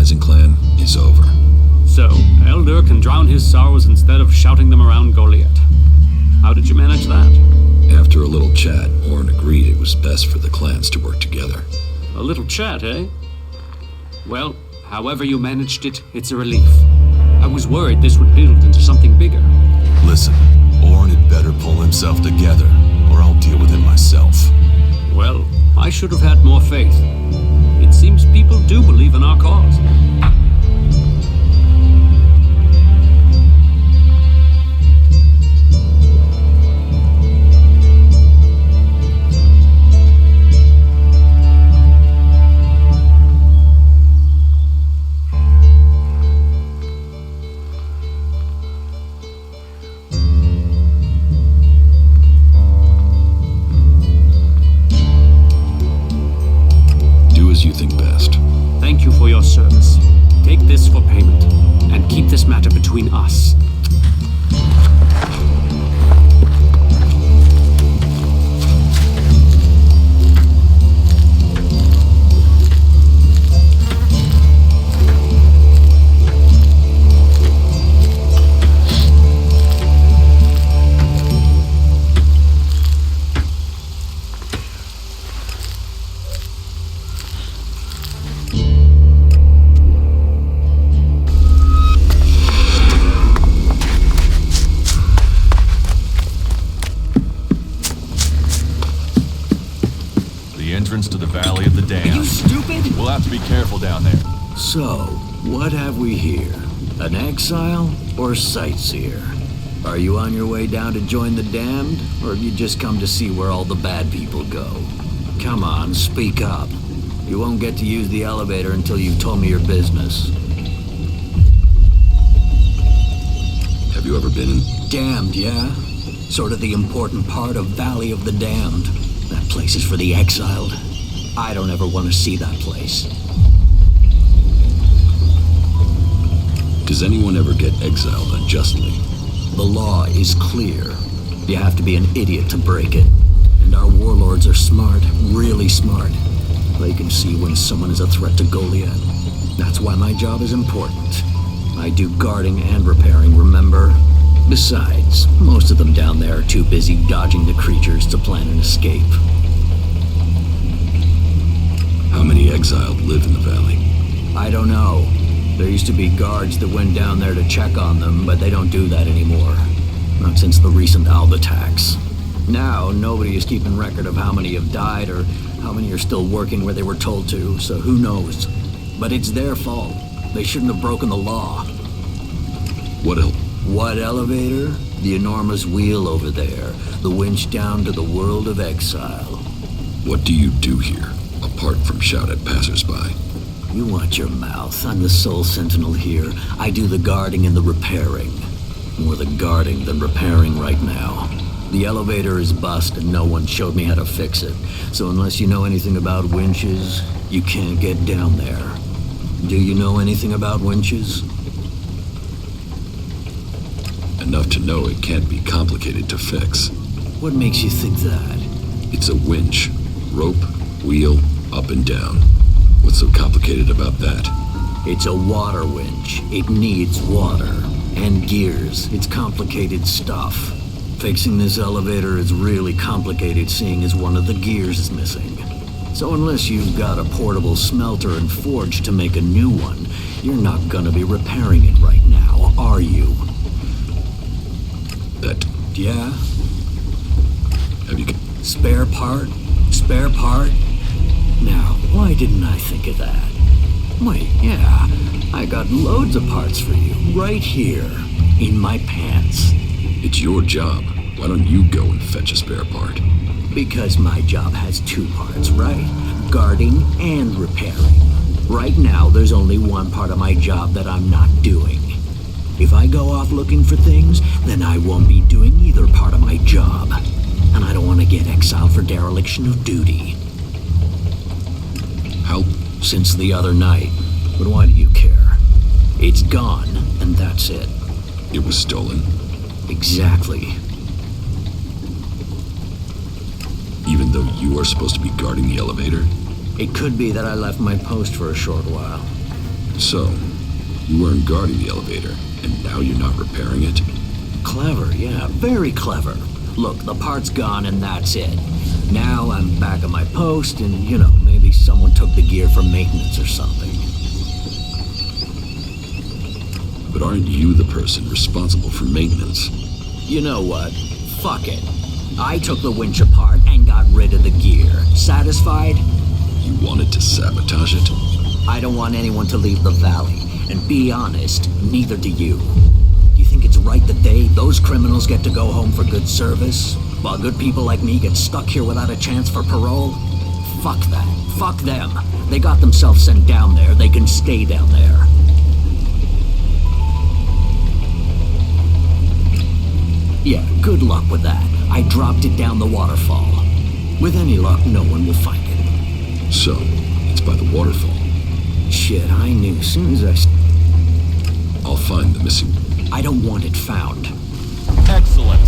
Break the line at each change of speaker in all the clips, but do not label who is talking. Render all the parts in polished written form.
Rising clan is over.
So, Elder can drown his sorrows instead of shouting them around Goliath. How did you manage that?
After a little chat, Orin agreed it was best for the clans to work together.
A little chat, eh? Well, however you managed it, it's a relief. I was worried this would build into something bigger.
Listen, Orin had better pull himself together, or I'll deal with him myself.
Well, I should have had more faith. It seems people do believe in our cause.
You think best.
Thank you for your service. Take this for payment, and keep this matter between us.
Entrance to the Valley of the Damned.
Are you stupid?
We'll have to be careful down there.
So, what have we here? An exile or sightseer? Are you on your way down to join the damned, or have you just come to see where all the bad people go? Come on, speak up. You won't get to use the elevator until you've told me your business.
Have you ever been in?
Damned, yeah? Sort of the important part of Valley of the Damned. That place is for the exiled. I don't ever want to see that place.
Does anyone ever get exiled unjustly?
The law is clear. You have to be an idiot to break it. And our warlords are smart, really smart. They can see when someone is a threat to Goliath. That's why my job is important. I do guarding and repairing, remember? Besides, most of them down there are too busy dodging the creatures to plan an escape.
How many exiled live in the valley?
I don't know. There used to be guards that went down there to check on them, but they don't do that anymore. Not since the recent Alb attacks. Now, nobody is keeping record of how many have died or how many are still working where they were told to, so who knows? But it's their fault. They shouldn't have broken the law. What elevator? The enormous wheel over there. The winch down to the world of exile.
What do you do here, apart from shout at passersby?
You watch your mouth. I'm the sole sentinel here. I do the guarding and the repairing. More the guarding than repairing right now. The elevator is bust and no one showed me how to fix it. So unless you know anything about winches, you can't get down there. Do you know anything about winches?
Enough to know it can't be complicated to fix.
What makes you think that?
It's a winch. Rope, wheel, up and down. What's so complicated about that?
It's a water winch. It needs water. And gears. It's complicated stuff. Fixing this elevator is really complicated, seeing as one of the gears is missing. So unless you've got a portable smelter and forge to make a new one, you're not gonna be repairing it right now, are you?
That...
Yeah?
Have you...
Spare part? Spare part? Now, why didn't I think of that? Wait, yeah. I got loads of parts for you, right here, in my pants.
It's your job. Why don't you go and fetch a spare part?
Because my job has two parts, right? Guarding and repairing. Right now, there's only one part of my job that I'm not doing. If I go off looking for things, then I won't be doing either part of my job. And I don't want to get exiled for dereliction of duty.
How?
Since the other night. But why do you care? It's gone, and that's it.
It was stolen?
Exactly.
Even though you are supposed to be guarding the elevator?
It could be that I left my post for a short while.
So, you weren't guarding the elevator, and now you're not repairing it?
Clever, yeah, very clever. Look, the part's gone and that's it. Now I'm back at my post and, maybe someone took the gear for maintenance or something.
But aren't you the person responsible for maintenance?
You know what? Fuck it. I took the winch apart and got rid of the gear. Satisfied?
You wanted to sabotage it?
I don't want anyone to leave the valley. And be honest, neither do you. Do you think it's right that those criminals get to go home for good service, while good people like me get stuck here without a chance for parole? Fuck that. Fuck them. They got themselves sent down there. They can stay down there. Yeah, good luck with that. I dropped it down the waterfall. With any luck, no one will find it.
So, it's by the waterfall.
Shit, I knew as soon as
I'll find the missing...
I don't want it found.
Excellent.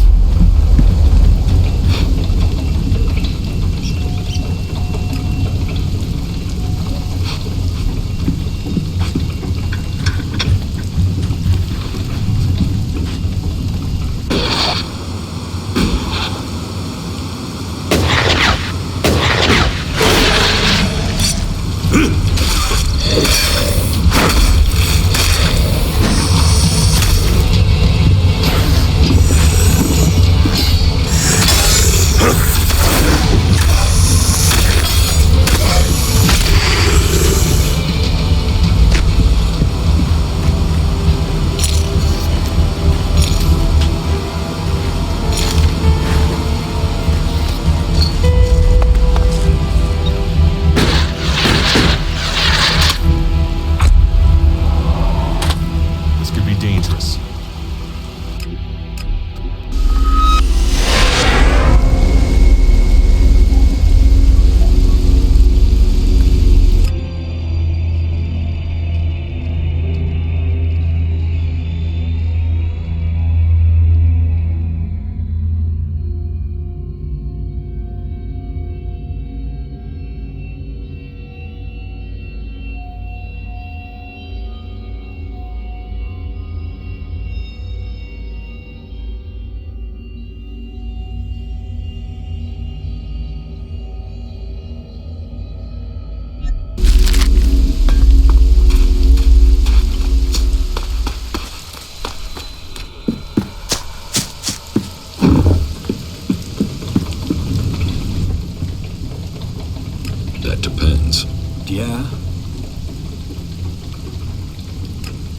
That depends.
Yeah?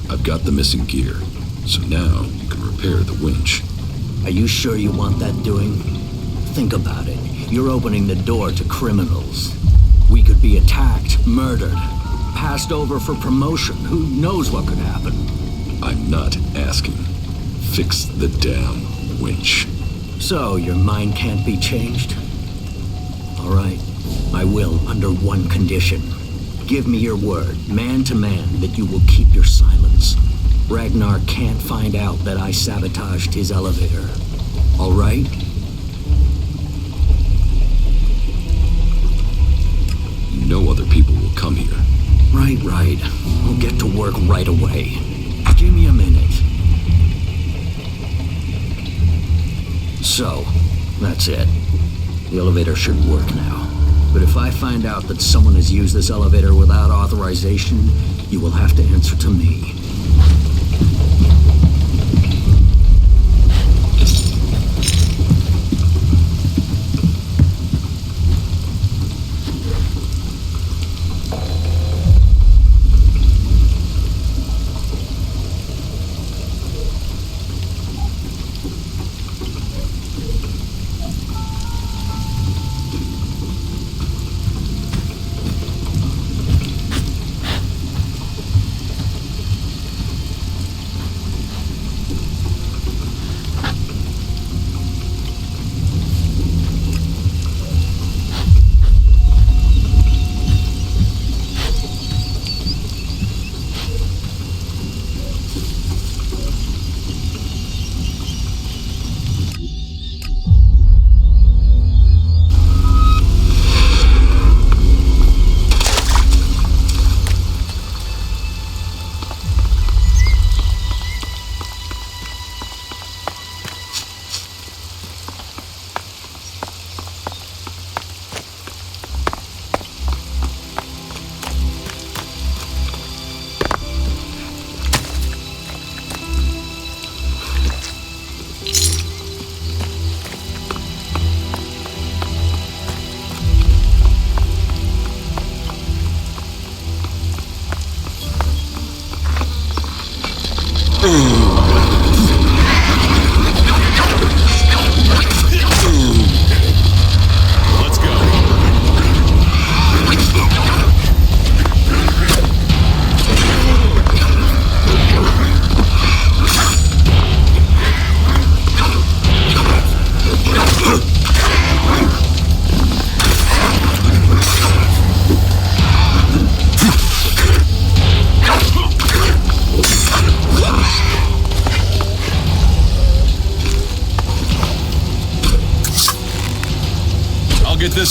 I've got the missing gear, so now you can repair the winch.
Are you sure you want that doing? Think about it. You're opening the door to criminals. We could be attacked, murdered, passed over for promotion. Who knows what could happen?
I'm not asking. Fix the damn winch.
So, your mind can't be changed? All right. I will, under one condition. Give me your word, man to man, that you will keep your silence. Ragnar can't find out that I sabotaged his elevator. All right?
You know other people will come here.
Right. We'll get to work right away. Give me a minute. So, that's it. The elevator should work now. But if I find out that someone has used this elevator without authorization, you will have to answer to me.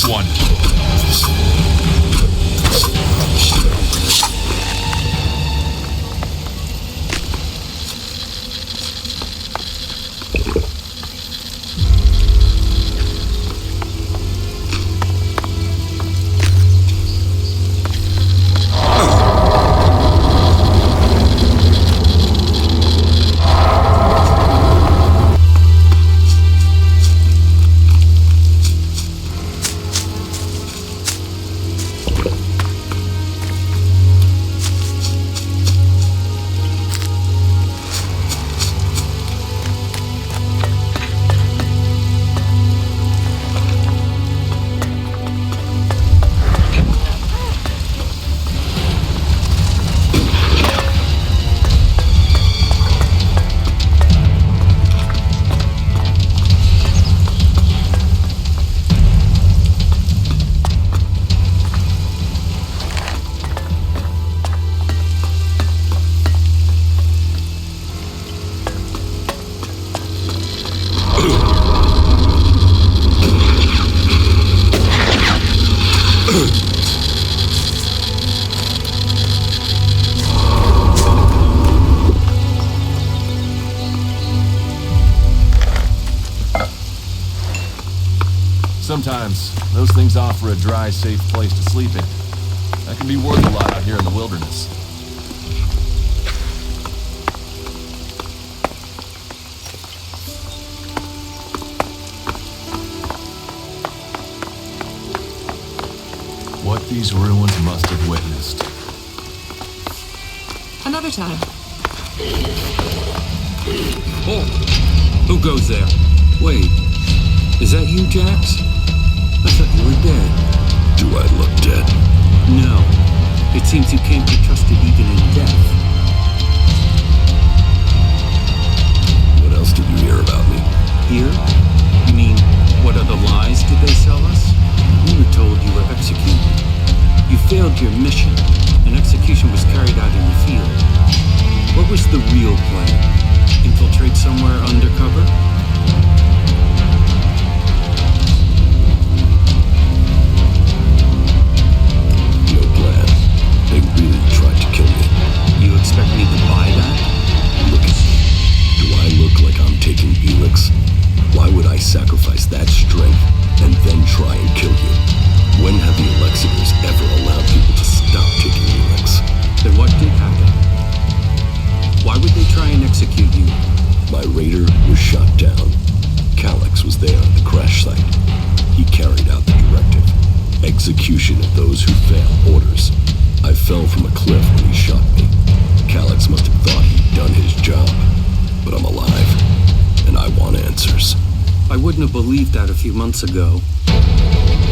this one. Sometimes, those things offer a dry, safe place to sleep in. That can be worth a lot out here in the wilderness. What these ruins must have witnessed.
Another time.
Oh, who goes there? Wait, is that you, Jax? I thought you were dead.
Do I look dead?
No, it seems you can't be trusted even in death.
What else did you hear about me?
Here? You mean, what other lies did they sell us? We were told you were executed. You failed your mission, and execution was carried out in the field. What was the real plan? Infiltrate somewhere undercover?
No plan. They really tried to kill me.
You expect me to buy that?
Look at me. Do I look like I'm taking ELEX? Why would I sacrifice that strength and then try and kill you? When have the Elexitors ever allowed people to stop taking ELEX?
Then what did happen? Why would they try and execute you?
My raider was shot down. Calyx was there at the crash site. He carried out the directive. Execution of those who fail orders. I fell from a cliff when he shot me. Calyx must have thought he'd done his job. But I'm alive, and I want answers.
I wouldn't have believed that a few months ago.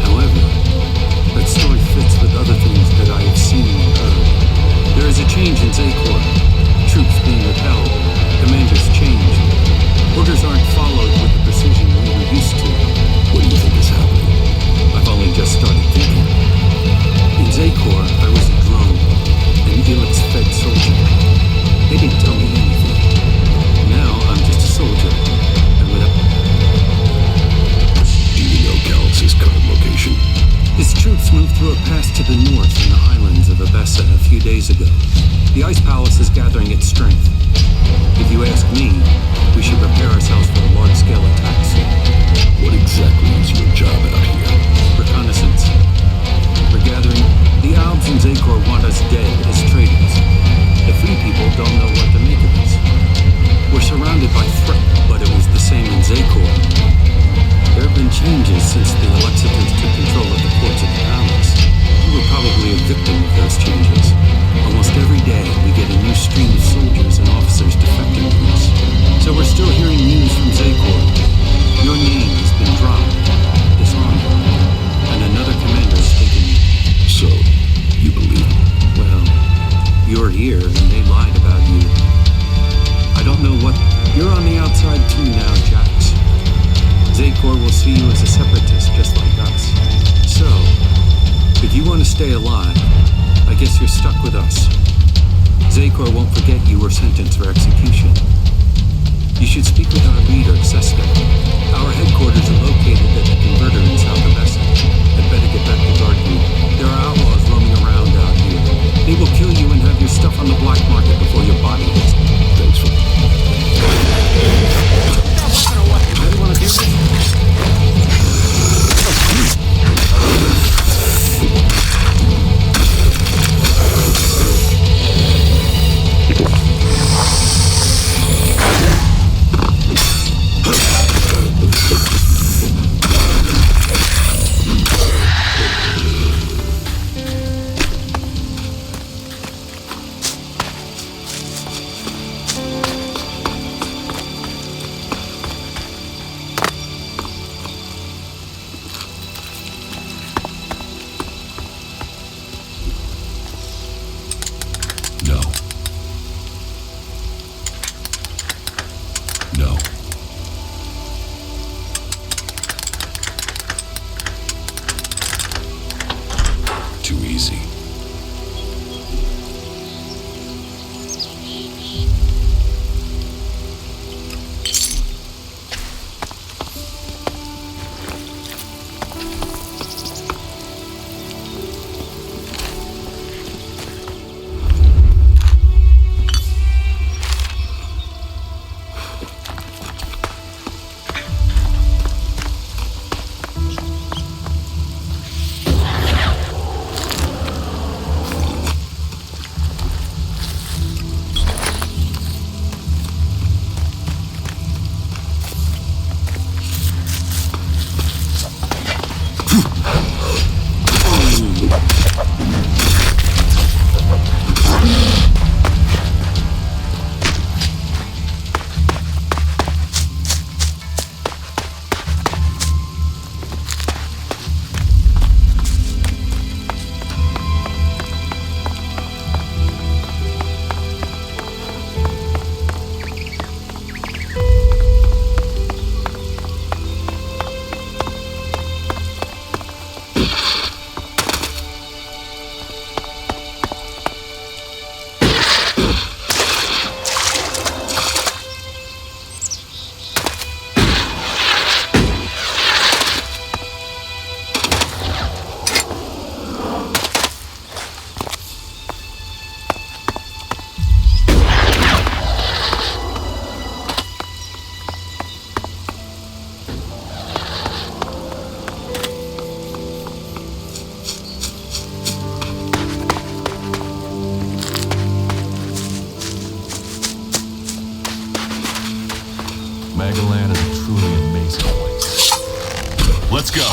However, that story fits with other things that I have seen and heard. There is a change in Zakor. Troops being withheld. Commanders change. Orders aren't followed with the precision we were used to.
What do you think is happening?
I've only just started thinking. In Zakor, I was a drone, an ELEX-fed soldier. They didn't tell me anything. Now I'm just a soldier, and without...
Do you know Calyx's current location?
His troops moved through a pass to the north in the highlands of Abessa a few days ago. The Ice Palace is gathering its strength. If you ask me, we should prepare ourselves for a large-scale attack soon.
What exactly is your job out here?
Reconnaissance. We're gathering... The Albs and Zakor want us dead as traitors. The Free People don't know what to make of us. We're surrounded by threat, but it was the same in Zakor. There have been changes since the Elexitors took control of the courts of the palace. You were probably a victim of those changes. Almost every day, we get a new stream of soldiers and officers defecting from us. So we're still hearing news from Zakor. Your name has been dropped, dishonored, and another commander has taken you.
So, you believe me?
Well, you're here, and they lied about you. I don't know what... You're on the outside too now, Jax. Zakor will see you as a separatist just like us. So, if you want to stay alive, I guess you're stuck with us. Zakor won't forget you were sentenced for execution. You should speak with our leader, Seska. Our headquarters are located at the converter in South Abessa. At get back to Guardkeep. There are outlaws roaming around out here. They will kill you and have your stuff on the black market before your body hits.
Thanks for...
You really want to do this?
No. No. Too easy.
Magaland is a truly amazing place. Let's go.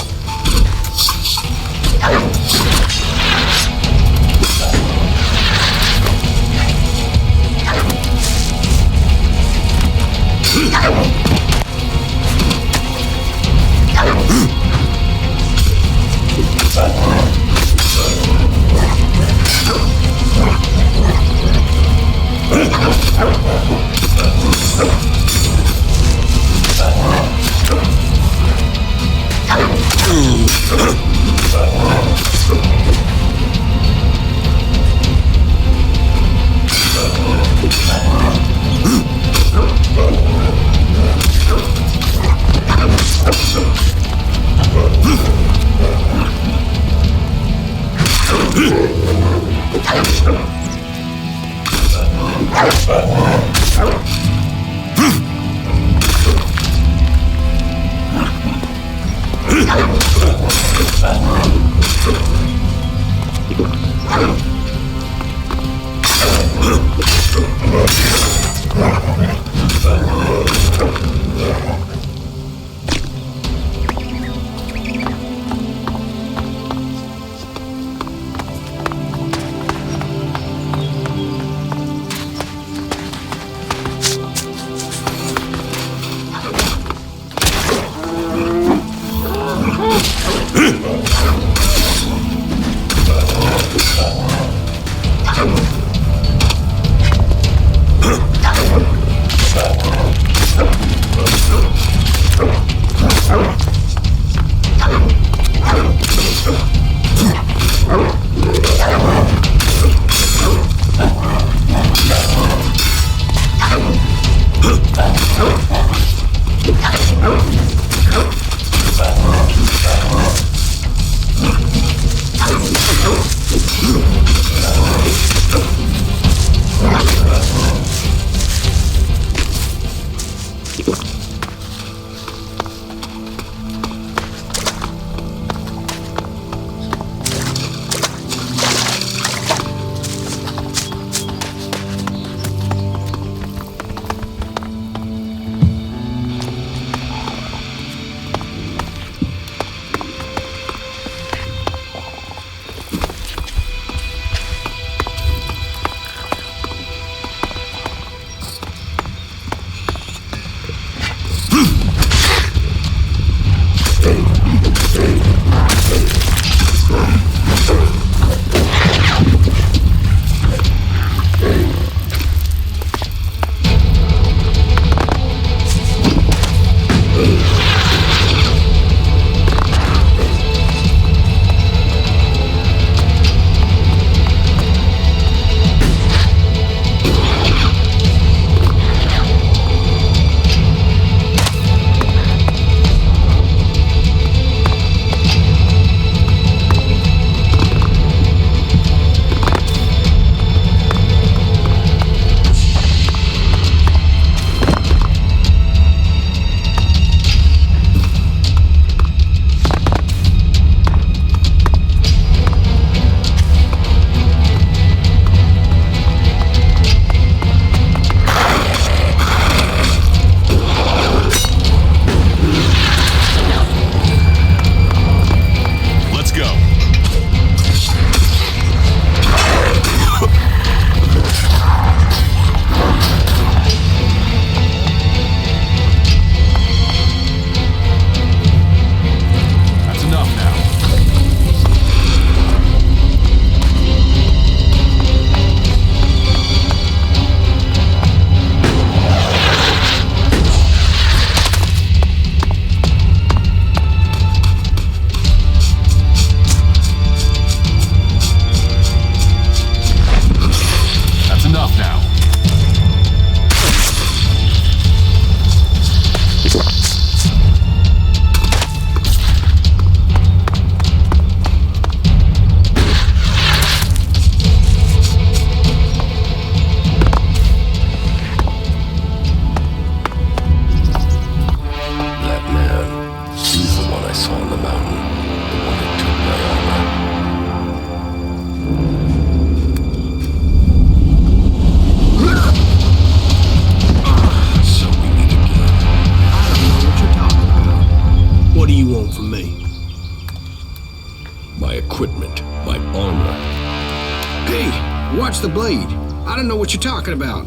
Hey, watch the blade. I don't know what you're talking about.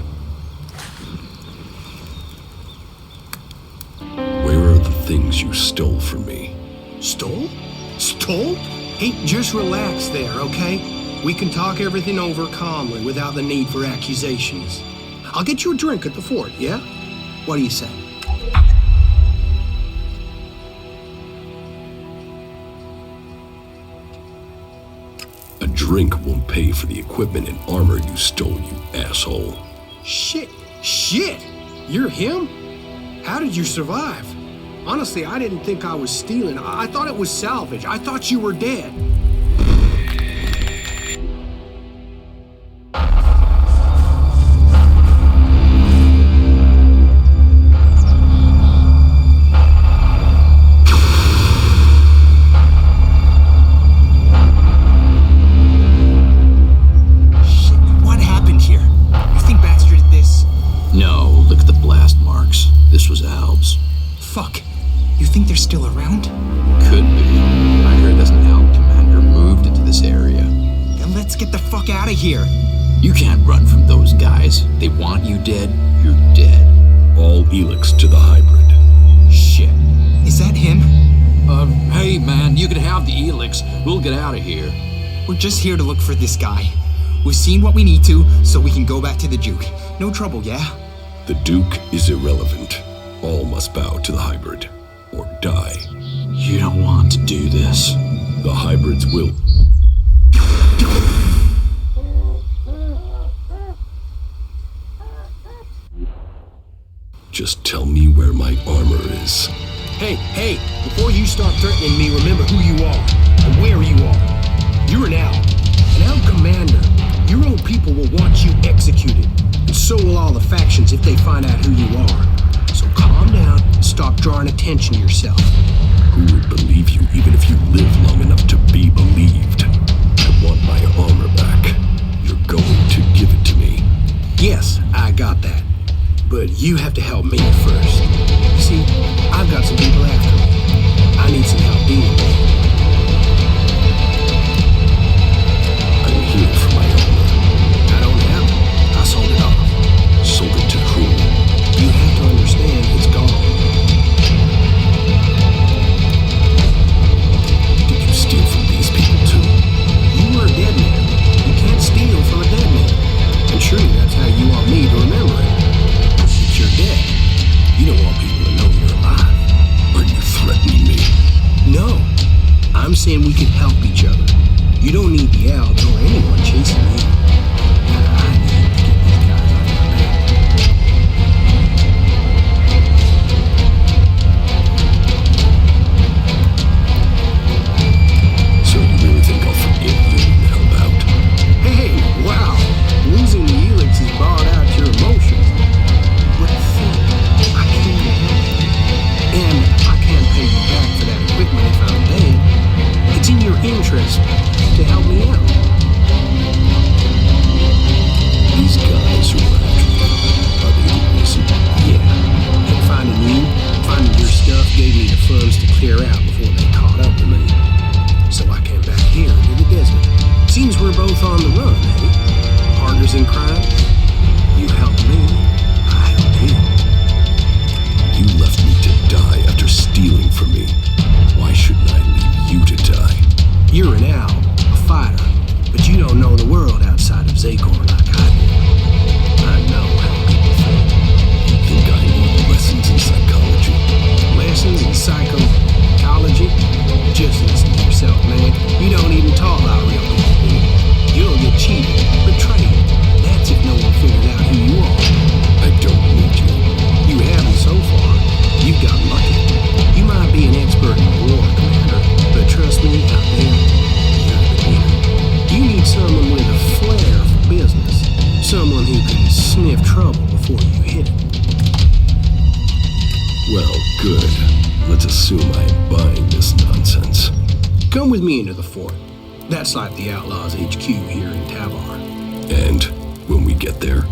Where are the things you stole from me?
Stole? Stole? Hey, just relax there, okay? We can talk everything over calmly without the need for accusations. I'll get you a drink at the fort, yeah? What do you say?
A drink won't pay for the equipment and armor you stole, you asshole.
Shit! You're him? How did you survive? Honestly, I didn't think I was stealing. I thought it was salvage. I thought you were dead.
What happened here? You think Baxter did this?
No, look at the blast marks. This was Alb's.
Fuck. You think they're still around?
Could be. I heard that an Alb commander moved into this area.
Then let's get the fuck out of here.
You can't run from those guys. They want you dead, you're dead.
All ELEX to the hybrid.
Shit. Is that him?
Hey man, you can have the ELEX. We'll get out of here.
We're just here to look for this guy. We've seen what we need to, so we can go back to the Duke. No trouble, yeah?
The Duke is irrelevant. All must bow to the hybrid, or die.
You don't want to do this.
The hybrids will. Just tell me where my armor is.
Hey, before you start threatening me, remember who you are and where you are. You're an Alb commander. Your own people will want you executed, and so will all the factions if they find out who you are. So calm down and stop drawing attention to yourself.
Who would believe you even if you live long enough to be believed? I want my armor back. You're going to give it to me.
Yes, I got that. But you have to help me first. You see, I've got some people after me. I need some help dealing with it.
I'm here for my armor.
I don't have it. I sold it off.
Sold it to whom?
You have to understand it's gone.
Did you steal from these people too?
You were a dead man. You can't steal from a dead man. And surely that's how you want me to remember it. That you're dead. You don't want people to know you're alive.
Are you threatening me?
No. I'm saying we can help each other. You don't need the Albs or anyone chasing you. I need to get these guys off my back.
So you really think I'll forgive you and help out?
Hey, wow. Losing the ELEX has brought out your emotions. But think, I can't help you. And I can't pay you back for that equipment if I'm dead. It's in your interest to help me out.
These guys who are after you, are they the reason?
Yeah. And finding your stuff gave me the funds to clear out before they caught up with me. So I came back here into the desert. Seems we're both on the run, eh? Partners in crime? You helped me, I helped you.
You left me to die after stealing from me. Why shouldn't I leave you to die?
You're an owl, a fighter, but you don't know the world outside of Zakor like I do. I know how people think.
You think I need lessons in psychology?
Lessons in psychology? Just listen to yourself, man. You don't even talk like real people do. You'll get cheated, betrayed. That's if no one figures out who you are.
I don't need you.
You haven't so far. You've got lucky. You might be an expert in war, Commander, but trust me, out there, you're a beginner. You need someone with a flair for business. Someone who can sniff trouble before you hit it.
Well, good. Let's assume I'm buying this nonsense.
Come with me into the fort. That's like the Outlaws HQ here in Tavar.
And when we get there,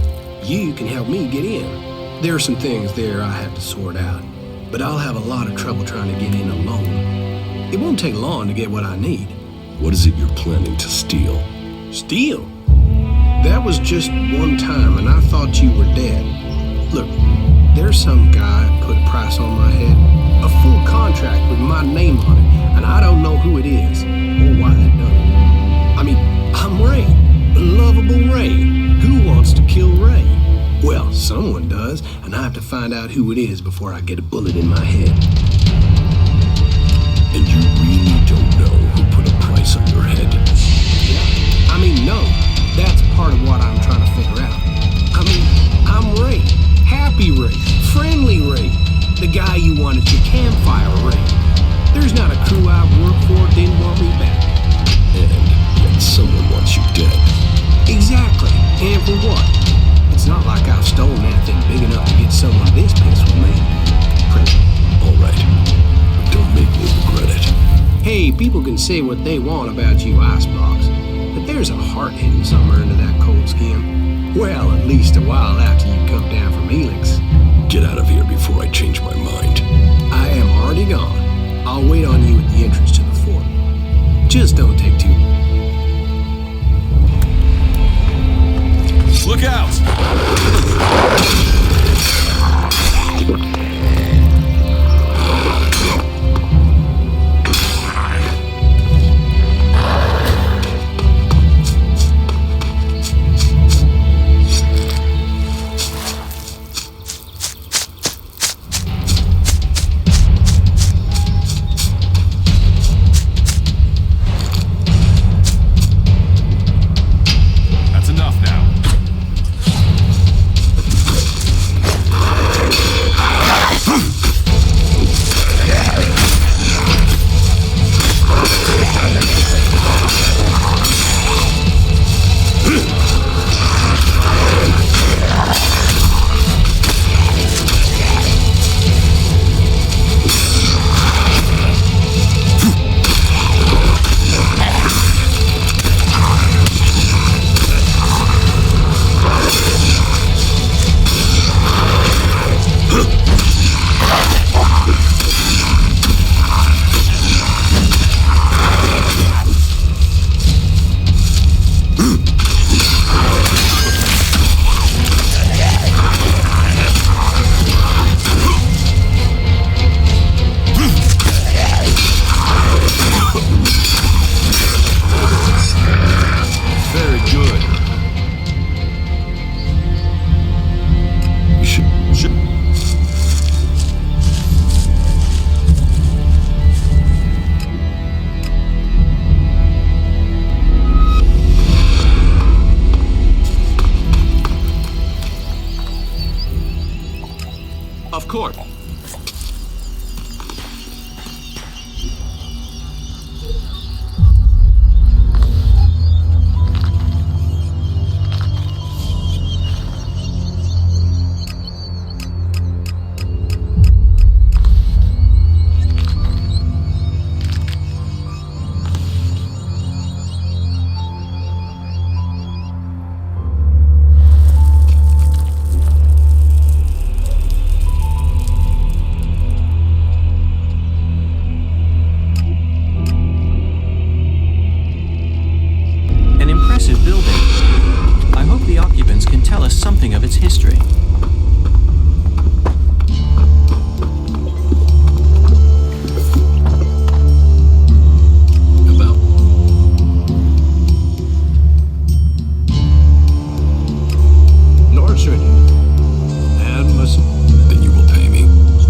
You can help me get in. There are some things there I have to sort out, but I'll have a lot of trouble trying to get in alone. It won't take long to get what I need.
what is it you're planning to steal?
Steal? That was just one time, and I thought you were dead. Look, there's some guy put a price on my head. A full contract with my name on it, and I don't know who it is, or why they done it. I mean, I'm Ray. Lovable Ray. Who wants to kill Ray? Well, someone does, and I have to find out who it is before I get a bullet in my head.
And you really don't know who put a price on your head?
Yeah. I mean, no. That's part of what I'm trying to figure out. I mean, I'm Ray. Happy Ray. Friendly Ray. The guy you want at your campfire, Ray. There's not a crew I've worked for didn't want me back.
And yet someone wants you dead.
Exactly. And for what? It's not like I've stolen anything big enough to get someone this pissed with me. Prison.
All right. But don't make me regret it.
Hey, people can say what they want about you, Icebox, but there's a heart hidden somewhere under that cold skin. Well, at least a while after you come down from ELEX.
Get out of here before I change my mind.
I am already gone. I'll wait on you at the entrance to the fort. Just don't take too long.
Look out! Of course.
Something of its history.
About
Nor should you. Man must.
then you will pay me.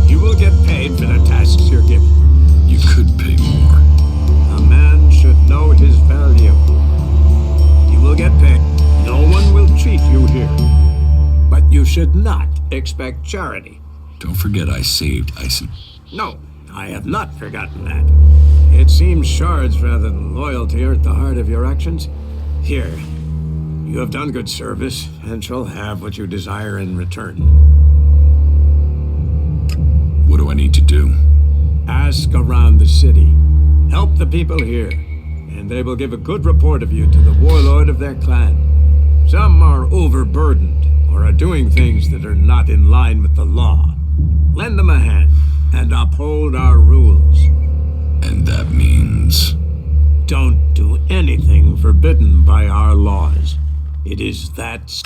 You will get paid for the tasks you're given.
You could pay more.
A man should know his value. You will get paid. No one will cheat you here. But you should not expect charity.
Don't forget I saved Ison.
No, I have not forgotten that. It seems shards rather than loyalty are at the heart of your actions. Here, you have done good service and shall have what you desire in return.
What do I need to do?
Ask around the city. Help the people here, and they will give a good report of you to the warlord of their clan. Some are overburdened or are doing things that are not in line with the law. Lend them a hand and uphold our rules.
And that means...
Don't do anything forbidden by our laws. It is that...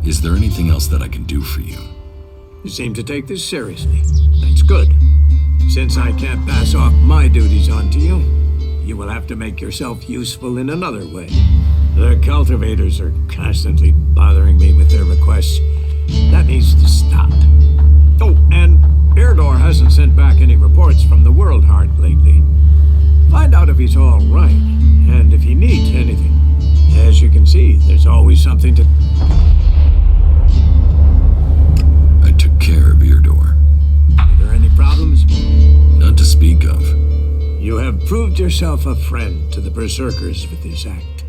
Is there anything else that I can do for you?
You seem to take this seriously. That's good. Since I can't pass off my duties onto you, you will have to make yourself useful in another way. The cultivators are constantly bothering me with their requests. That needs to stop. Oh, and Eardor hasn't sent back any reports from the World Heart lately. Find out if he's all right, and if he needs anything. As you can see, there's always something to...
I took care of Eardor.
Are there any problems?
None to speak of.
You have proved yourself a friend to the Berserkers with this act.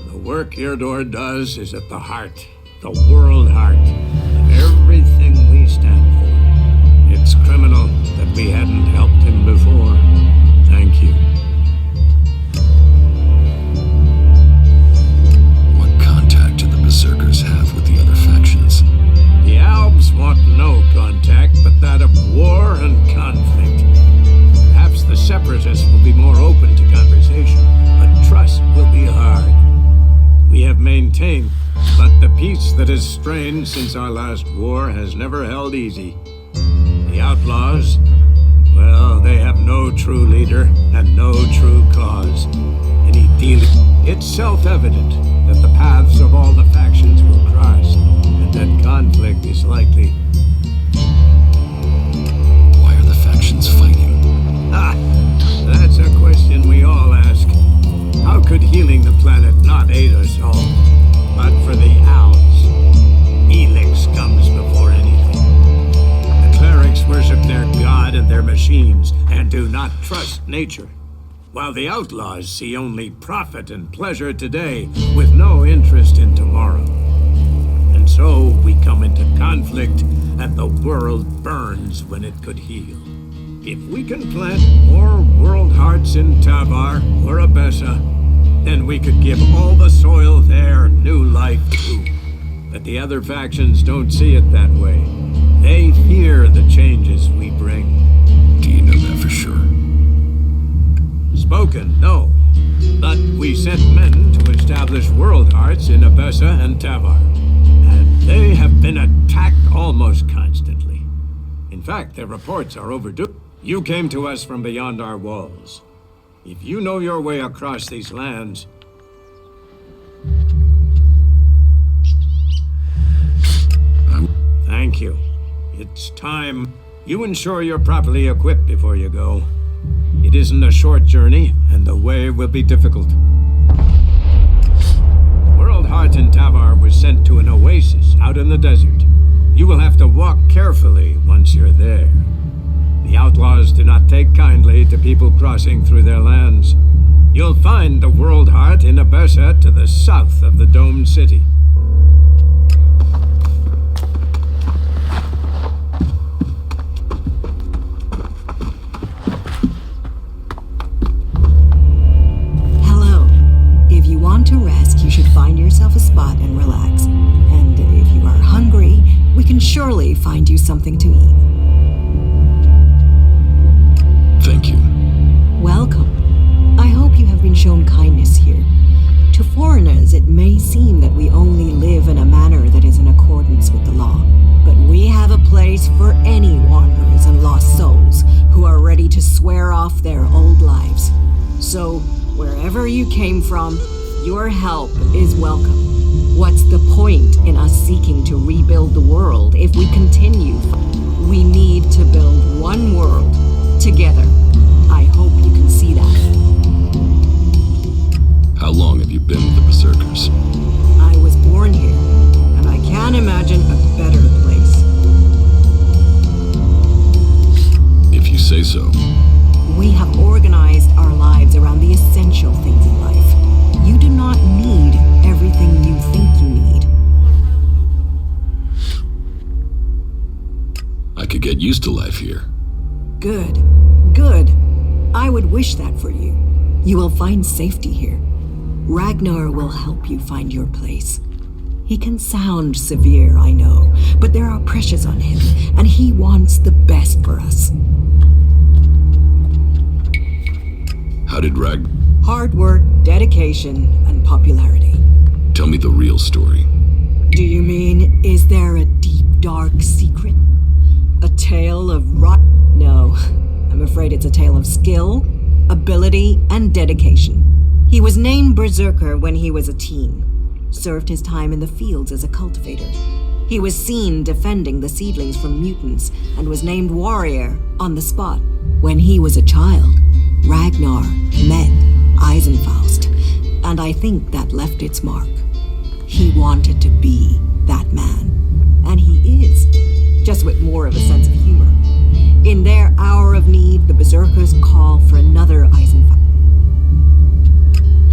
The work Eardor does is at the heart, the World Heart, of everything we stand for. It's criminal that we hadn't helped him before. Thank you.
What contact do the Berserkers have with the other factions?
The Albs want no contact but that of war and conflict. Perhaps the Separatists will be more open to conversation, but trust will be hard. We have maintained, but the peace that has strained since our last war has never held easy. The outlaws, well, they have no true leader and no true cause. Any dealing... It's self-evident that the paths of all the factions will cross, and that conflict is likely.
Why are the factions fighting?
Ah, that's a question we all ask. How could healing the planet not aid us all? But for the Owls, ELEX comes before anything. The clerics worship their god and their machines, and do not trust nature. While the outlaws see only profit and pleasure today, with no interest in tomorrow. And so we come into conflict, and the world burns when it could heal. If we can plant more World Hearts in Tavar or Abessa, then we could give all the soil there new life too. But the other factions don't see it that way. They fear the changes we bring.
Do you know that for sure?
Spoken, no. But we sent men to establish World Hearts in Abessa and Tavar. And they have been attacked almost constantly. In fact, their reports are overdue. You came to us from beyond our walls. If you know your way across these lands... Thank you. It's time. You ensure you're properly equipped before you go. It isn't a short journey, and the way will be difficult. The World Heart in Tavar was sent to an oasis out in the desert. You will have to walk carefully once you're there. The outlaws do not take kindly to people crossing through their lands. You'll find the World Heart in Abessa to the south of the domed city.
Hello. If you want to rest, you should find yourself a spot and relax. And if you are hungry, we can surely find you something to eat.
Thank you.
Welcome. I hope you have been shown kindness here. To foreigners, it may seem that we only live in a manner that is in accordance with the law. But we have a place for any wanderers and lost souls who are ready to swear off their old lives. So, wherever you came from, your help is welcome. What's the point in us seeking to rebuild the world if we continue? We need to build one world together. I hope you can see that.
How long have you been with the Berserkers?
I was born here, and I can't imagine a better place.
If you say so.
We have organized our lives around the essential things in life. You do not need everything you think you need.
I could get used to life here.
Good. Good. I would wish that for you. You will find safety here. Ragnar will help you find your place. He can sound severe, I know, but there are pressures on him, and he wants the best for us.
How did
Hard work, dedication, and popularity.
Tell me the real story.
Do you mean, is there a deep, dark secret? A tale of rot? No, I'm afraid it's a tale of skill, ability, and dedication. He was named Berserker when he was a teen. Served his time in the fields as a cultivator. He was seen defending the seedlings from mutants and was named Warrior on the spot. When he was a child, Ragnar met Eisenfaust, and I think that left its mark. He wanted to be that man, and he is, just with more of a sense of humor. In their hour of need, the Berserkers call for another Eisenfaust.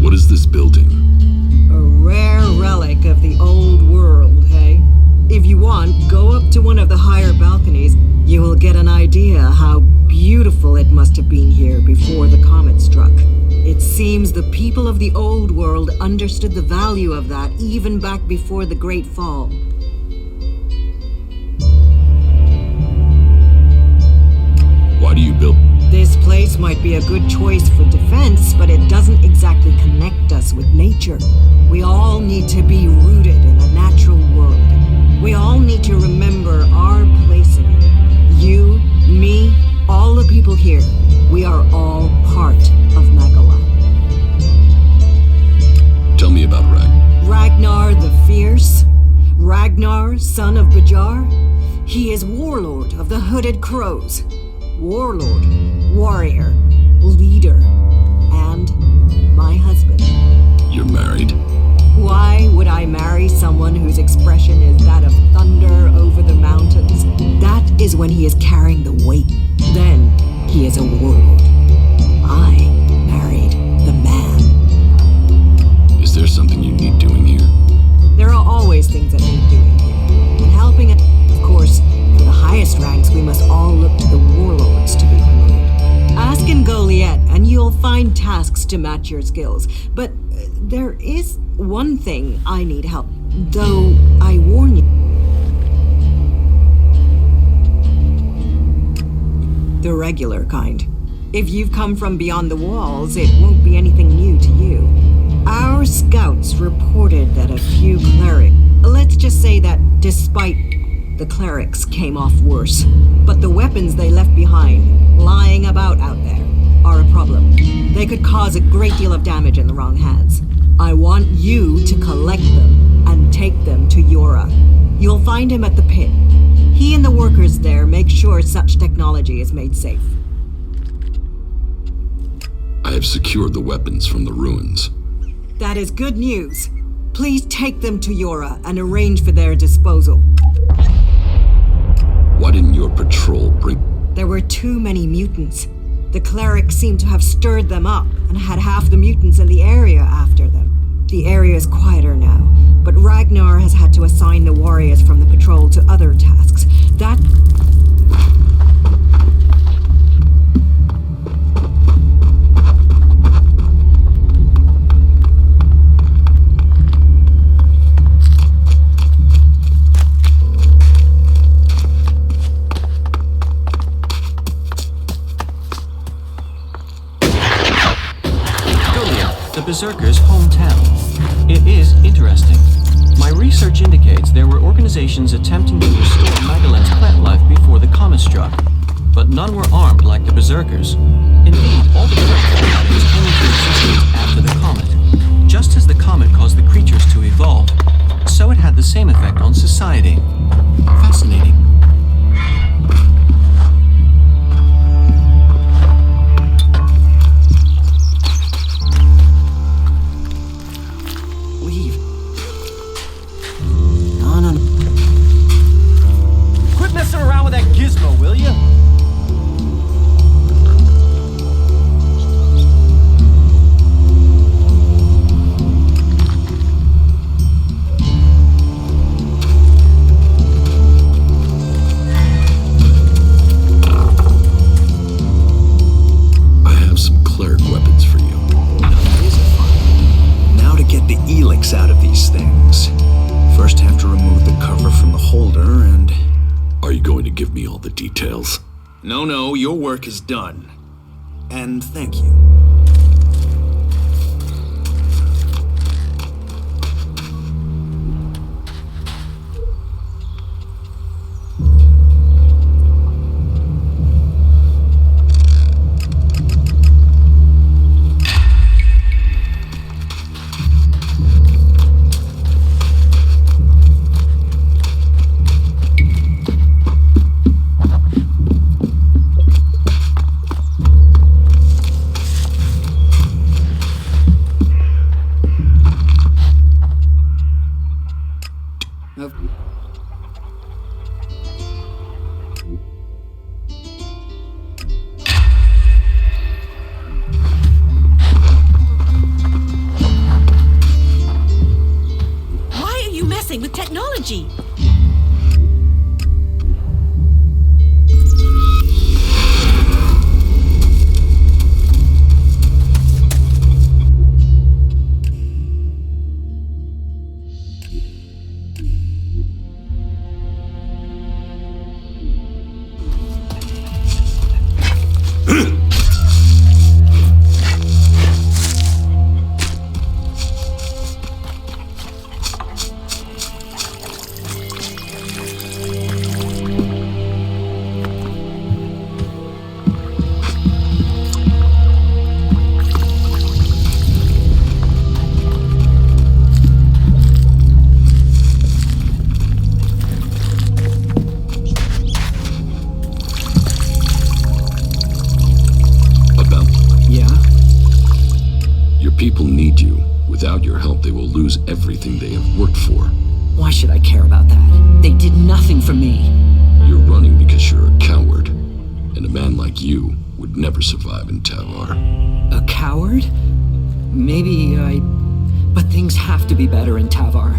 What is this building?
A rare relic of the old world, hey? If you want, go up to one of the higher balconies. You will get an idea how beautiful it must have been here before the comet struck. It seems the people of the old world understood the value of that even back before the Great Fall.
Why do you build?
This place might be a good choice for defense, but it doesn't exactly connect us with nature. We all need to be rooted in a natural world. We all need to remember our place in it. You, me, all the people here, we are all part of Magalan.
Tell me about
Ragnar the Fierce. Ragnar, son of Bajar. He is warlord of the Hooded Crows. Warlord, warrior, leader, and my husband.
You're married?
Why would I marry someone whose expression is that of thunder over the mountains? That is when he is carrying the weight. Then he is a warlord. I married the man.
Is there something you need doing here?
There are always things that need doing here. And helping, of course, for the highest ranks, we must all look to the warlords to be promoted. Ask in Goliath, and you'll find tasks to match your skills. But there is one thing I need help, though I warn you. The regular kind. If you've come from beyond the walls, it won't be anything new to you. Our scouts reported that a few clerics, let's just say that despite the clerics came off worse, but the weapons they left behind, lying about out there, are a problem. They could cause a great deal of damage in the wrong hands. I want you to collect them and take them to Yora. You'll find him at the pit. He and the workers there make sure such technology is made safe.
I have secured the weapons from the ruins.
That is good news. Please take them to Yora and arrange for their disposal.
Why didn't your patrol bring...
There were too many mutants. The clerics seemed to have stirred them up and had half the mutants in the area after them. The area is quieter now, but Ragnar has had to assign the warriors from the patrol to other tasks. That...
The Berserkers' hometown. It is interesting. My research indicates there were organizations attempting to restore Magalan's plant life before the comet struck, but none were armed like the Berserkers. Indeed, all the plant bodies came into existence after the comet. Just as the comet caused the creatures to evolve, so it had the same effect on society. Fascinating.
Gizmo, will you?
I have some cleric weapons for you.
Now to get the ELEX out of these things. First have to remove the cover from the holder and...
Are you going to give me all the details?
No, your work is done. And thank you.
technology!
People need you. Without your help, they will lose everything they have worked for.
Why should I care about that? They did nothing for me.
You're running because you're a coward. And a man like you would never survive in Tavar.
A coward? Maybe But things have to be better in Tavar.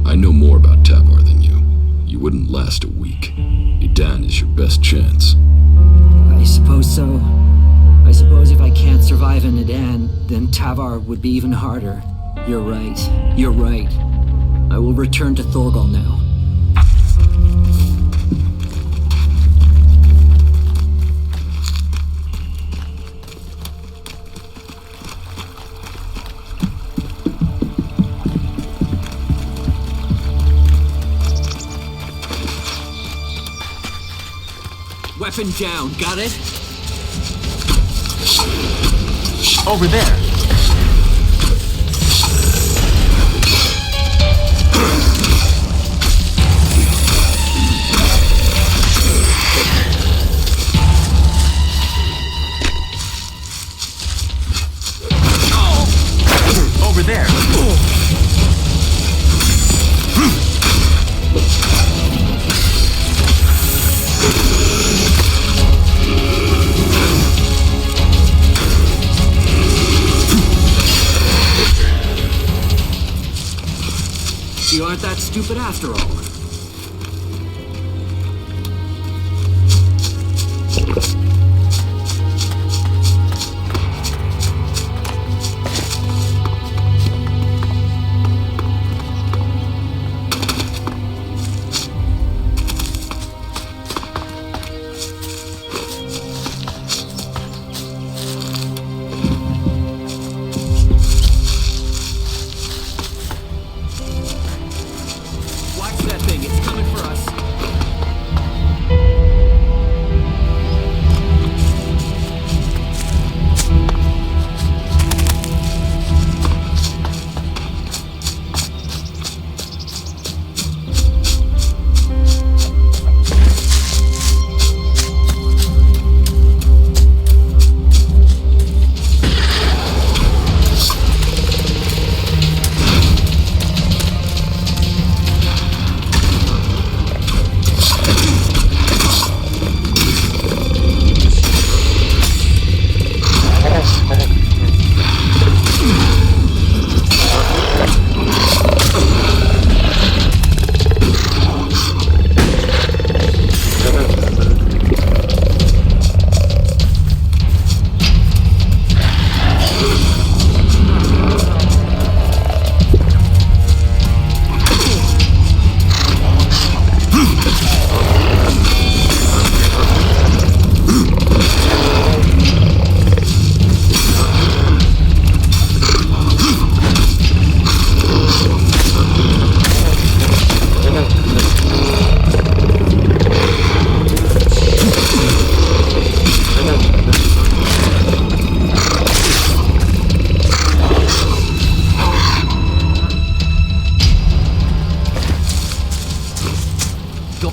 I know more about Tavar than you. You wouldn't last a week. Edan is your best chance.
I suppose so. I suppose if I can't survive in Edan, then Tavar would be even harder. You're right. You're right. I will return to Thorgal now. Weapon down, got it?
Over there. Over there.
You aren't that stupid after all.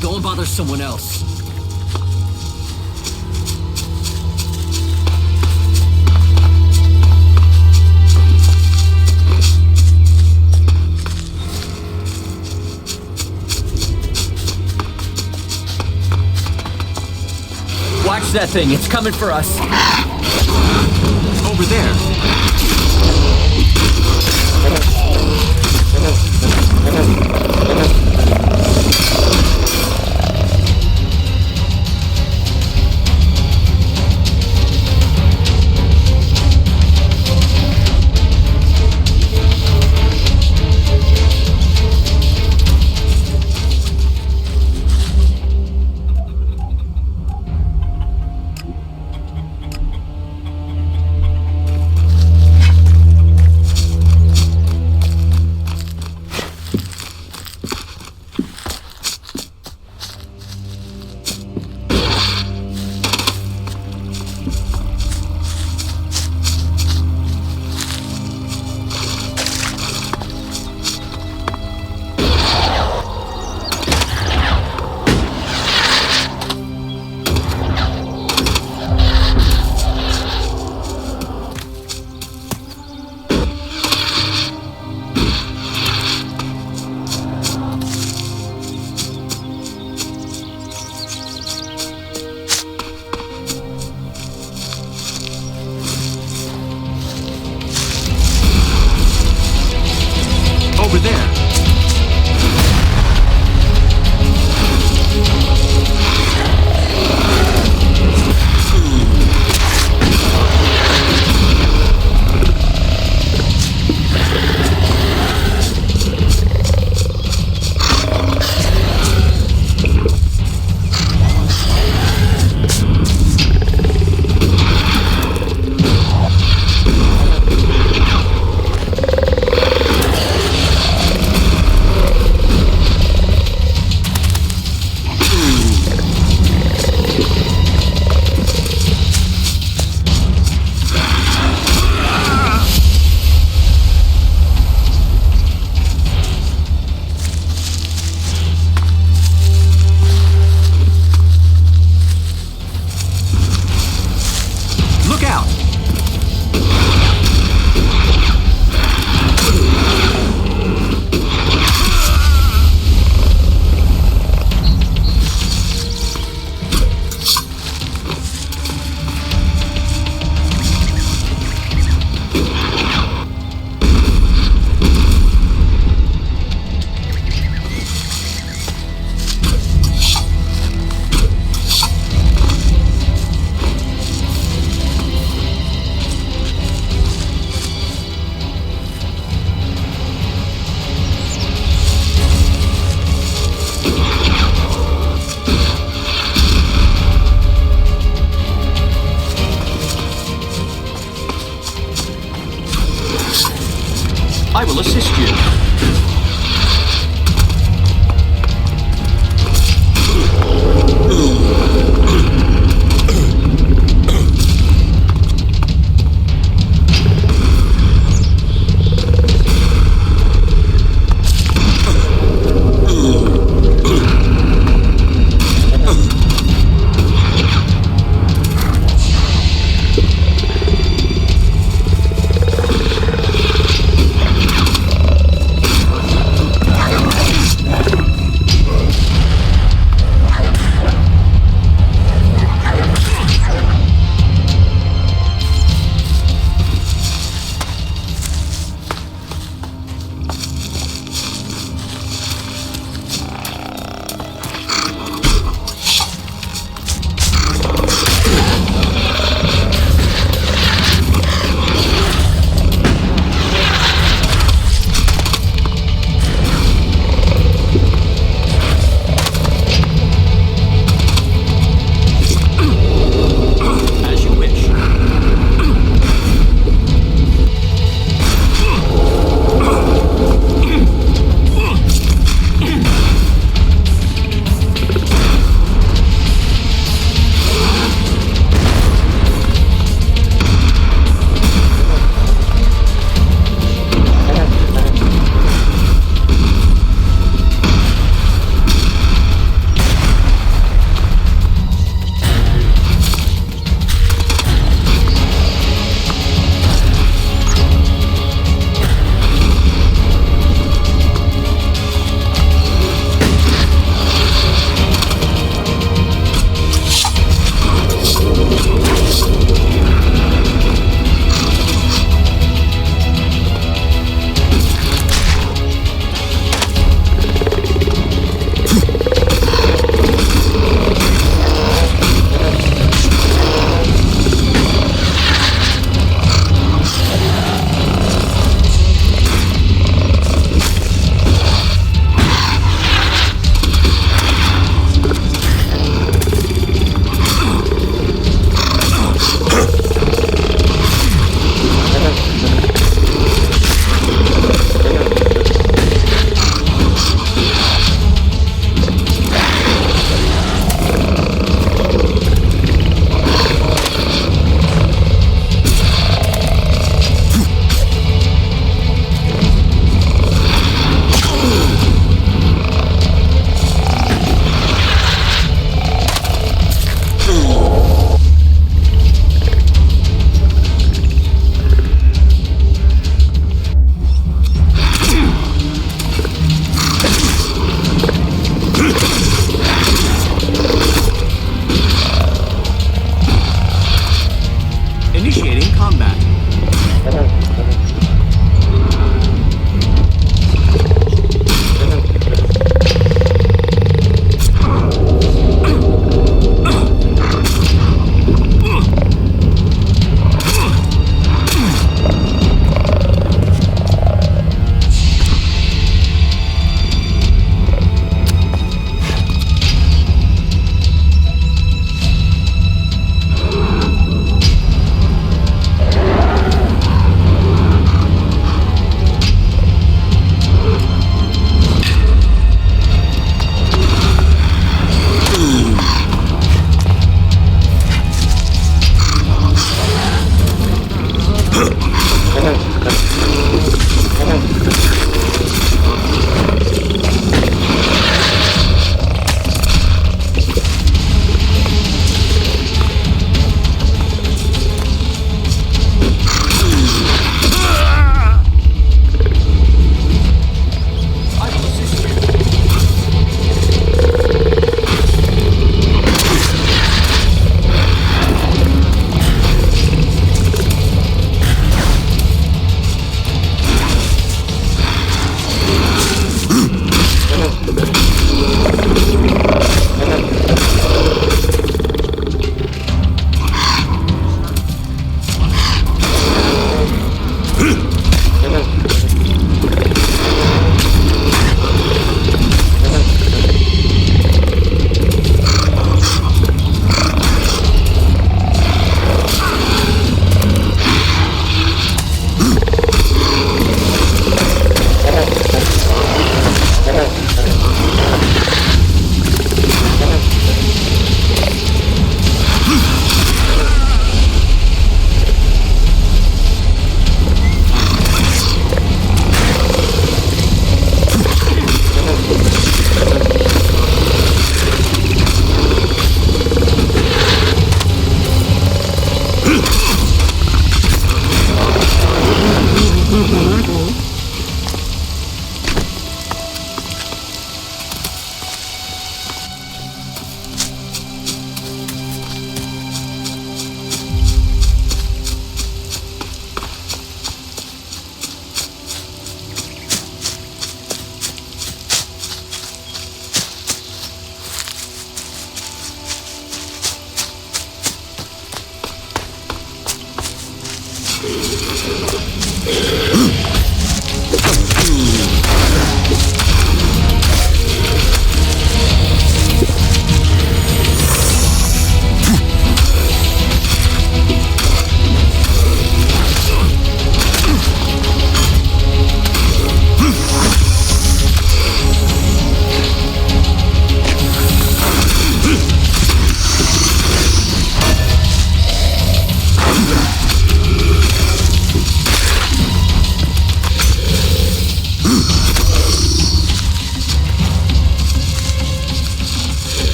Go and bother someone else. Watch that thing, it's coming for us.
Over there. over there. I will assist you.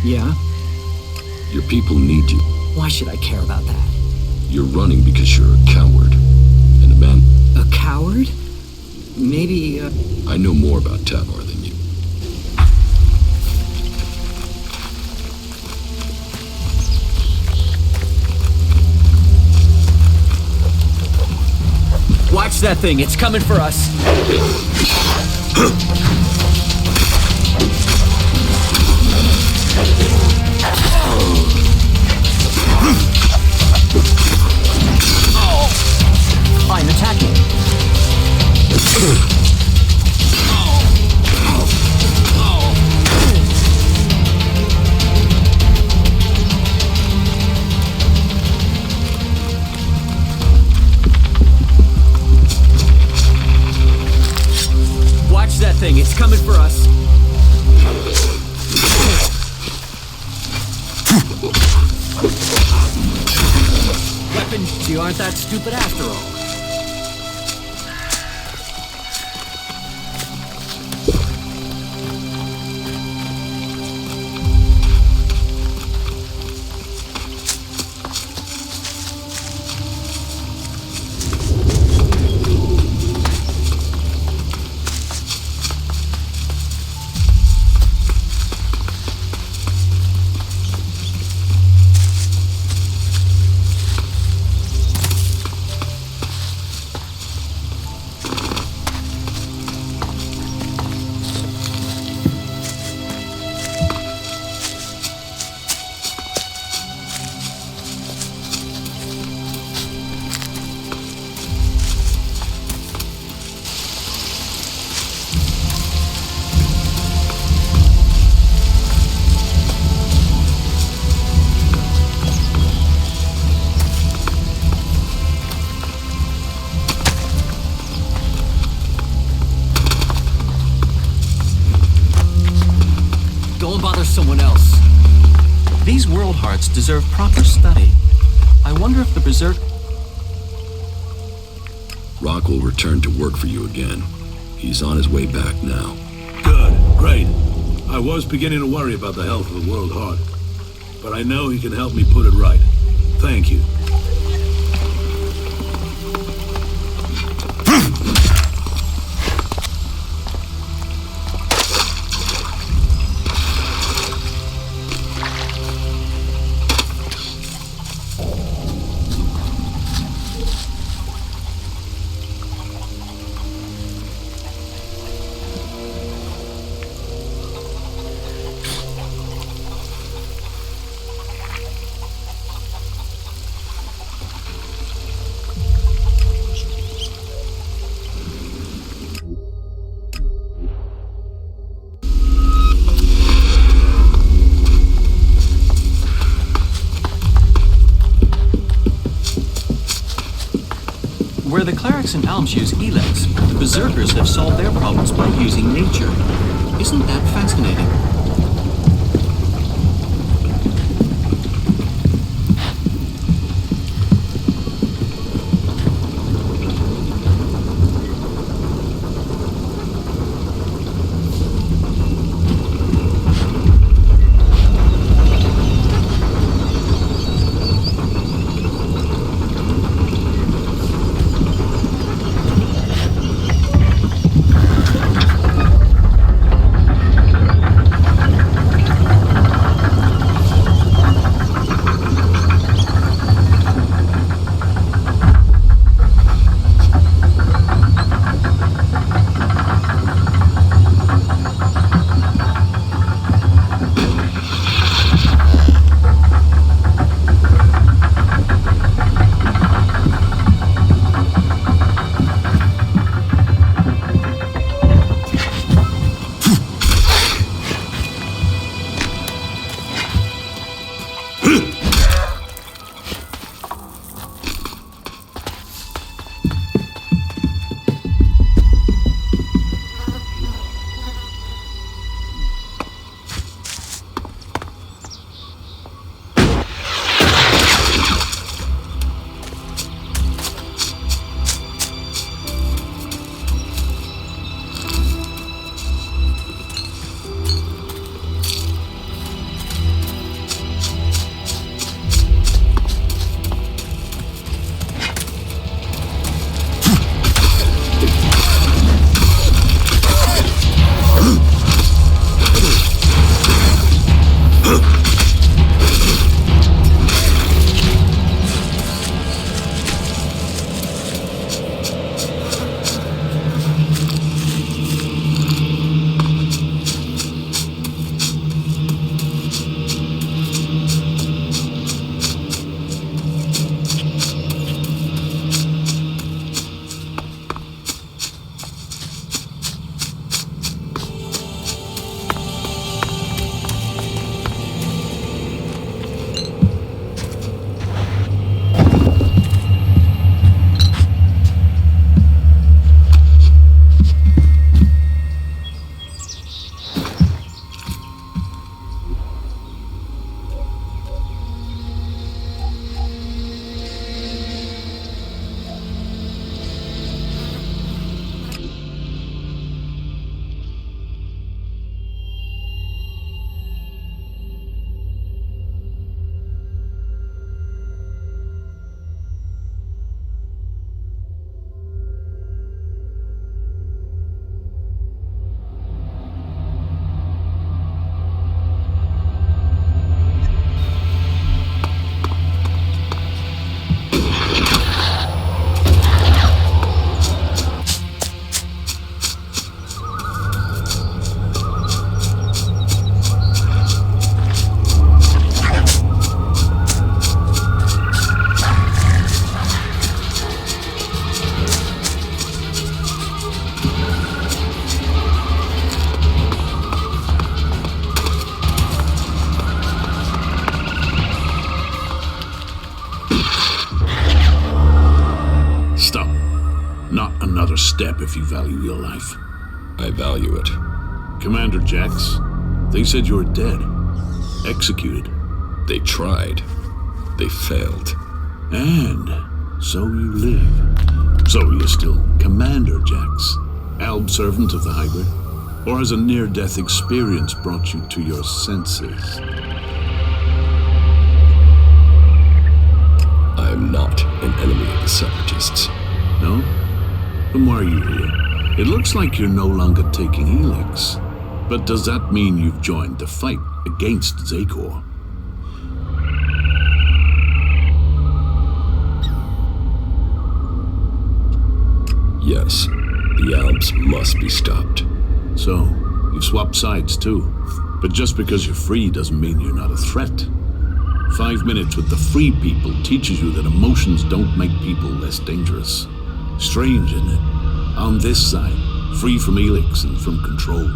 Yeah?
Your people need you.
Why should I care about that?
You're running because you're a coward. And a man...
A coward? Maybe,
I know more about Tamar than you.
Watch that thing, it's coming for us. I'm attacking. Watch that thing, it's coming for us. Weapons, you aren't that stupid after all. Someone else.
These world hearts deserve proper study. I wonder if the Berserk...
Rock will return to work for you again. He's on his way back now.
Good. Great. I was beginning to worry about the health of the World Heart. But I know he can help me put it right. Thank you.
Where the clerics and elves use ELEX, the berserkers have solved their problems by using nature. Isn't that fascinating?
step if you value your life.
I value it.
Commander Jax, they said you were dead. Executed.
They tried. They failed.
And so you live. So you're still Commander Jax, Alb servant of the hybrid? Or has a near-death experience brought you to your senses?
I am not an enemy of the Separatists.
No? Then why are you here? It looks like you're no longer taking ELEX. But does that mean you've joined the fight against Zakor?
Yes, the Albs must be stopped.
So, you've swapped sides too. But just because you're free doesn't mean you're not a threat. 5 minutes with the free people teaches you that emotions don't make people less dangerous. Strange, isn't it? On this side, free from ELEX and from control.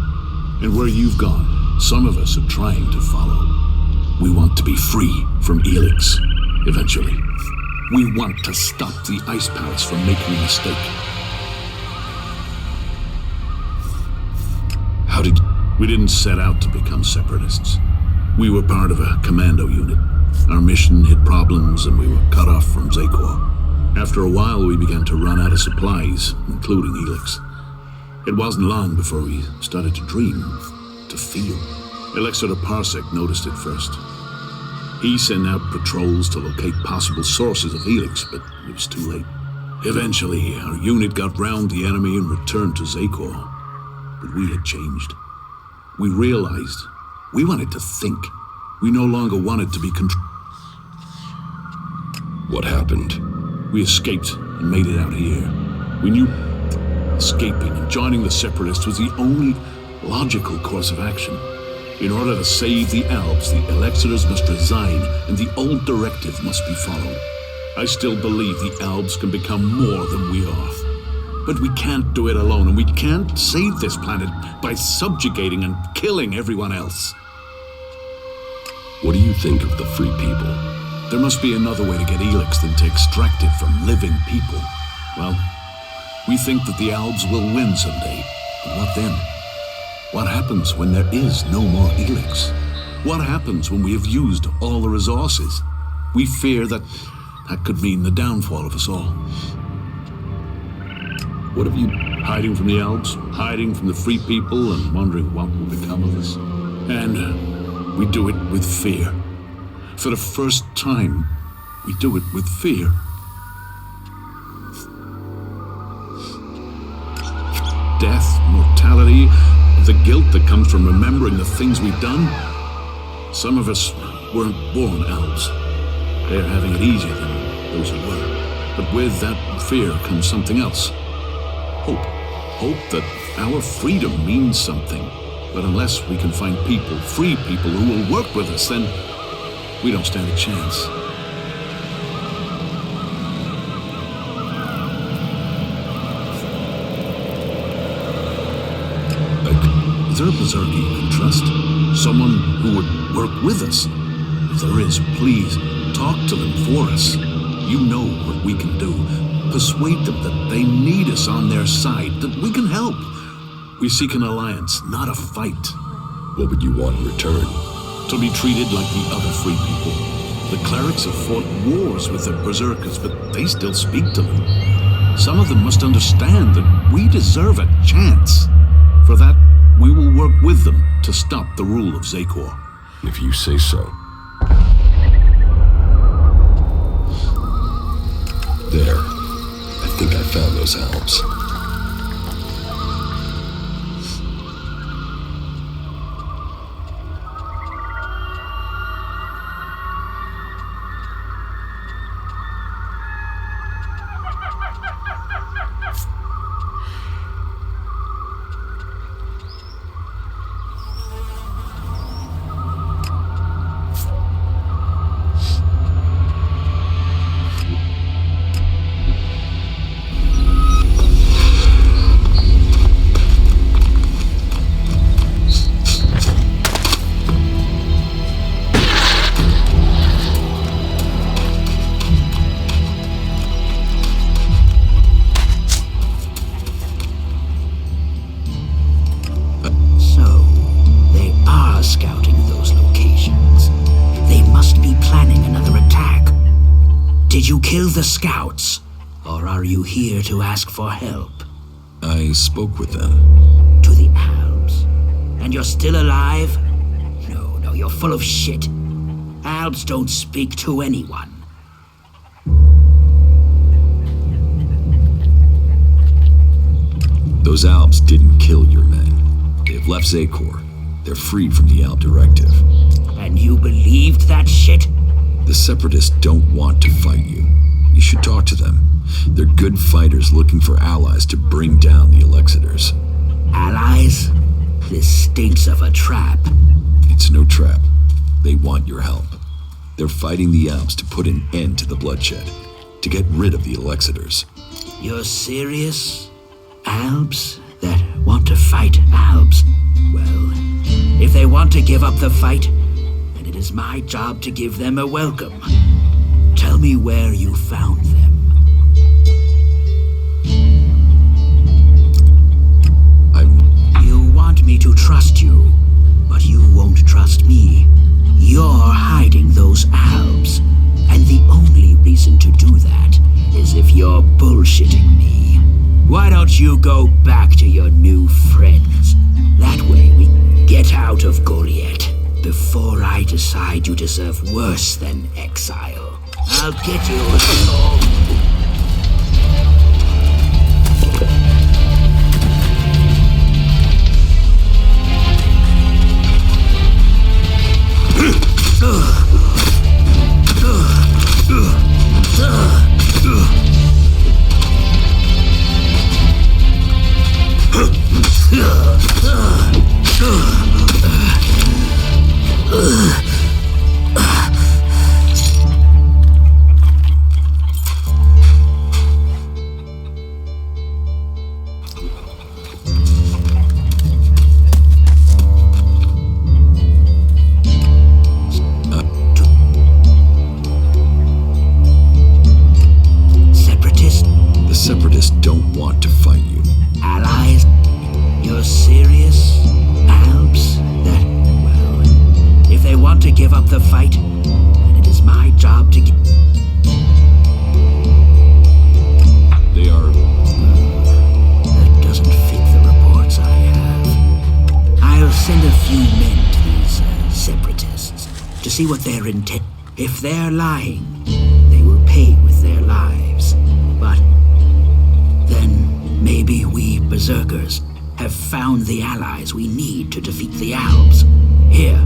And where you've gone, some of us are trying to follow. We want to be free from ELEX, eventually. We want to stop the Ice Palace from making a mistake.
How did...
We didn't set out to become separatists. We were part of a commando unit. Our mission hit problems and we were cut off from Zakor. After a while, we began to run out of supplies, including ELEX. It wasn't long before we started to dream, to feel. Elixir Parsec noticed it first. He sent out patrols to locate possible sources of ELEX, but it was too late. Eventually, our unit got round the enemy and returned to Zakor. But we had changed. We realized we wanted to think. We no longer wanted to be controlled.
What happened?
We escaped and made it out here. We knew escaping and joining the Separatists was the only logical course of action. In order to save the Albs, the Elixirers must resign and the old directive must be followed. I still believe the Albs can become more than we are. But we can't do it alone, and we can't save this planet by subjugating and killing everyone else.
What do you think of the free people?
There must be another way to get ELEX than to extract it from living people. Well, we think that the Albs will win someday. But what then? What happens when there is no more ELEX? What happens when we have used all the resources? We fear that could mean the downfall of us all. What have you... Hiding from the Albs, hiding from the free people, and wondering what will become of us. And we do it with fear. For the first time, we do it with fear. Death, mortality, the guilt that comes from remembering the things we've done. Some of us weren't born Albs. They're having it easier than those who were. But with that fear comes something else. Hope. Hope that our freedom means something. But unless we can find people, free people, who will work with us, then we don't stand a chance. Is there a berserker you can trust? Someone who would work with us? If there is, please, talk to them for us. You know what we can do. Persuade them that they need us on their side, that we can help. We seek an alliance, not a fight.
What would you want in return?
To be treated like the other free people. The clerics have fought wars with the berserkers, but they still speak to them. Some of them must understand that we deserve a chance. For that, we will work with them to stop the rule of Zakor.
If you say so. There. I think I found those Albs.
are scouting those locations. They must be planning another attack. Did you kill the scouts? Or are you here to ask for help?
I spoke with them.
To the Alps? And you're still alive? No, you're full of shit. Alps don't speak to anyone.
Those Alps didn't kill your men. They've left Zakor. They're freed from the Alp Directive.
And you believed that shit?
The Separatists don't want to fight you. You should talk to them. They're good fighters looking for allies to bring down the Elexitors.
Allies? This stinks of a trap.
It's no trap. They want your help. They're fighting the Alps to put an end to the bloodshed, to get rid of the Elexitors.
You're serious? Alps that want to fight Alps? Well, if they want to give up the fight, then it is my job to give them a welcome. Tell me where you found them. You want me to trust you, but you won't trust me. You're hiding those Alps, and the only reason to do that is if you're bullshitting me. Why don't you go back to your new friends? That way we get out of Goliath before I decide you deserve worse than exile. I'll get you alone.
Separatists don't want to fight you.
Allies? You're serious? Alps? That, well, if they want to give up the fight, then it is my job to
They are...
That doesn't fit the reports I have. I'll send a few men to these separatists to see what their intent. If they're lying, they will pay with their lives. But then maybe we berserkers have found the allies we need to defeat the Alps. Here.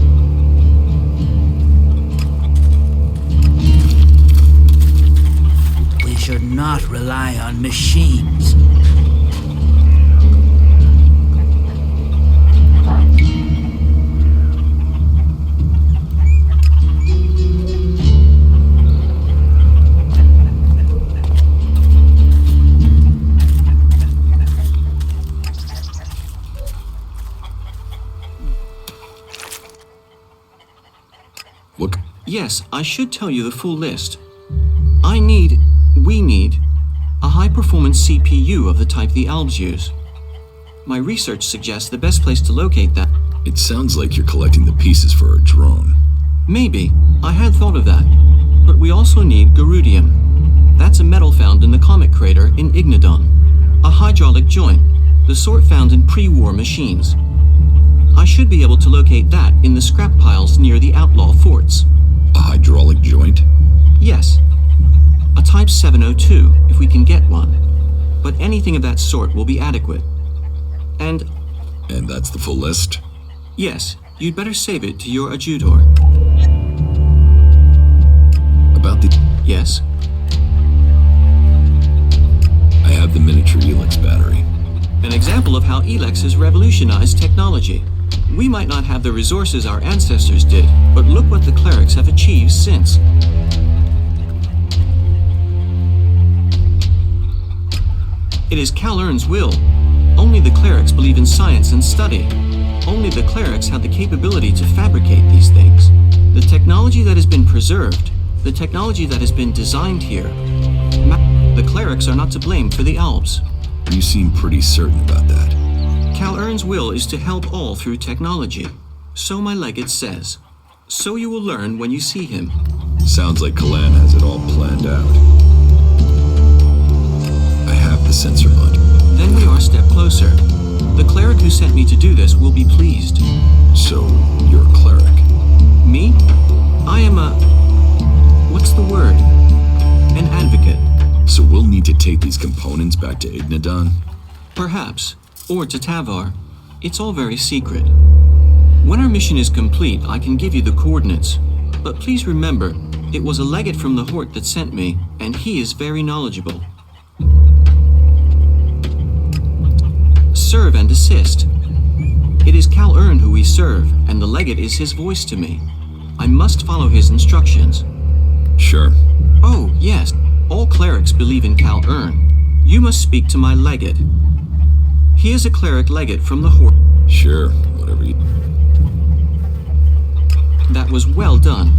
We should not rely on machines.
Look.
Yes, I should tell you the full list. We need, a high-performance CPU of the type the Alps use. My research suggests the best place to locate that.
It sounds like you're collecting the pieces for a drone.
Maybe. I had thought of that. But we also need Garudium. That's a metal found in the comet crater in Ignadon. A hydraulic joint, the sort found in pre-war machines. I should be able to locate that in the scrap piles near the outlaw forts.
A hydraulic joint?
Yes. A Type 702, if we can get one. But anything of that sort will be adequate. And
that's the full list?
Yes, you'd better save it to your adjutor.
About the...
Yes?
I have the miniature ELEX battery.
An example of how ELEX has revolutionized technology. We might not have the resources our ancestors did, but look what the clerics have achieved since. It is Cal Ern's will. Only the clerics believe in science and study. Only the clerics have the capability to fabricate these things. The technology that has been preserved, the technology that has been designed here. The clerics are not to blame for the Alps.
You seem pretty certain about that.
Cal Ern's will is to help all through technology. So my legate says. So you will learn when you see him.
Sounds like Kalan has it all planned out. I have the sensor mud.
Then we are a step closer. The cleric who sent me to do this will be pleased.
So, you're a cleric?
Me? I am a... what's the word? An advocate.
So we'll need to take these components back to Ignadon?
Perhaps. Or to Tavar. It's all very secret. When our mission is complete, I can give you the coordinates. But please remember, it was a legate from the Hort that sent me, and he is very knowledgeable. Serve and assist. It is Cal Ern who we serve, and the legate is his voice to me. I must follow his instructions.
Sure.
Oh, yes. All clerics believe in Cal Ern. You must speak to my legate. He is a cleric legate from the Hort.
Sure, whatever you...
That was well done.